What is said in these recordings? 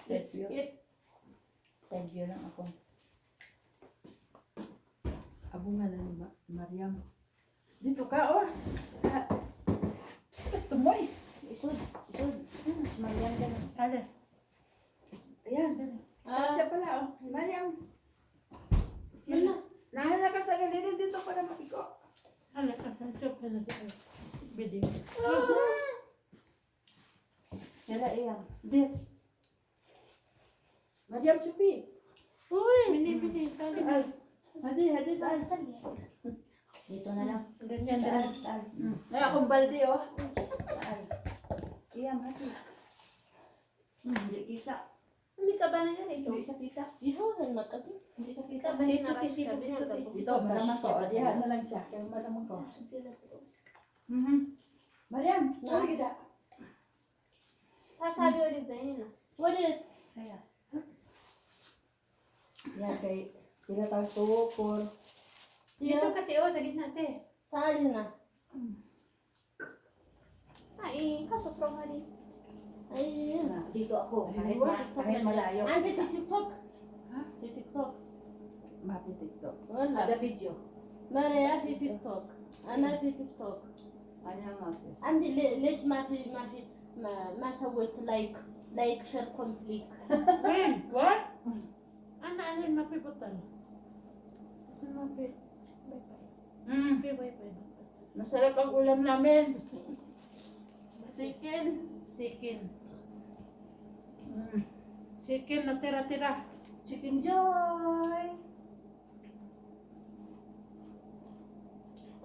Thank you. It. Thank you lang ako. Abungan na ni Mariam. Dito ka, oh. Gusto mo eh. Isod. Mariam ka na. Ano? Ayan. Siya pala, oh. Mariam. Nahala ka sa galirin dito para makiko. Ano ka? Siya pala dito. Bidig. Kaya iyan. Dito. Mariam, chupi. Uy! Bini. Tali. Hadi tayo. Dito na lang. Ganyan Taal, din. taal. Ay, akong balde, oh. Taal. Iyan, hati. Hindi kita. Hindi ka ba na ganito? Hindi siya kita. Ihawan matabi. Hindi siya Hindi kita. ka ba hinaras ka? Binagabo. Dito, malaman ko. O, dihan na lang siya. Kaya malaman ko. Mhm. Mariam, sorry kita. Sasabi ko design na. Walit. Kaya. Yan, kay tinatawag tukol. Dito ka, Teo. Sa gitna, te. Tali na. Ay, kasoprong nga rin. Ay, Dito ako. Ay, Kahit malayo. Ante si TikTok. Ha? Si TikTok. Mapitik to. Wala. Ada video. Maria في تيك توك انا في تيك توك Ano nga. عندي ليش ما سويت لايك شير كومبليت When? What? Ano yung mapiputan? Kasi mapi... Wi-Fi. Mapi Wi-Fi. Masarap ang ulam namin. chicken Chicken. Chicken na tira-tira. Chicken Joy.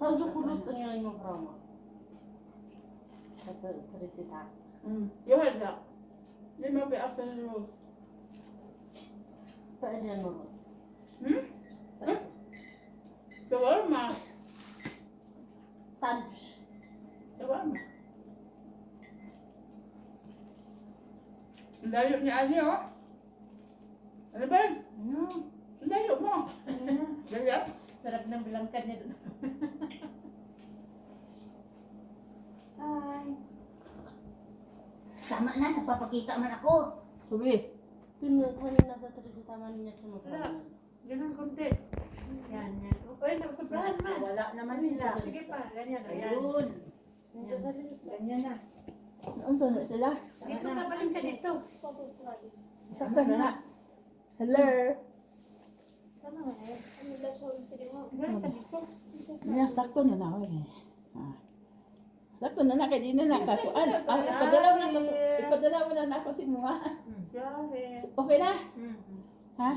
تازو كلوس تنيا يوم راما تريسيتا Yohada. Hindi mapi after the road. بعدين نرقص Shawarma. ساندويش Shawarma. Ang layo ni Ali, oh. Ano ba? Ang layo mo. Layo? Sarap ng bilangkan niya doon. Hi. Sama na, nagpapakita man ako. Subi. تاني ناس تريسيتا ما نيجي Wala. Ganun konti. Yan. Uy, sobrahan man. Wala naman sila. Sige pa. Ganyan. Ayan. Ayun. Ganyan na. Ano na sila? Dito ka paling ka dito. Sakto na na. Hello. Ano nga eh? Ano lang sige mo. Ganun ka dito. Yan, sakto na na. Okay. Sakto na na. Kaya di na nakakuan. Ipadala mo na ako si Mua. Sorry. Okay na? Ha?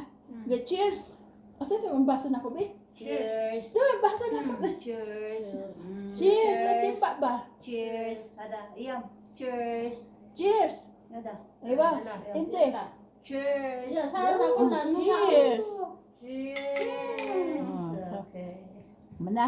Good, cheers. Asa ito ang baso na ko, be? Cheers. Ito ang baso na ko, be? Cheers. Cheers. At timpa ba? Cheers. Ada. Iyam. Cheers. Cheers. Ada. Diba? Hindi. Cheers. Ya, saya takut na Cheers. Cheers. Ah, Okay. Mana?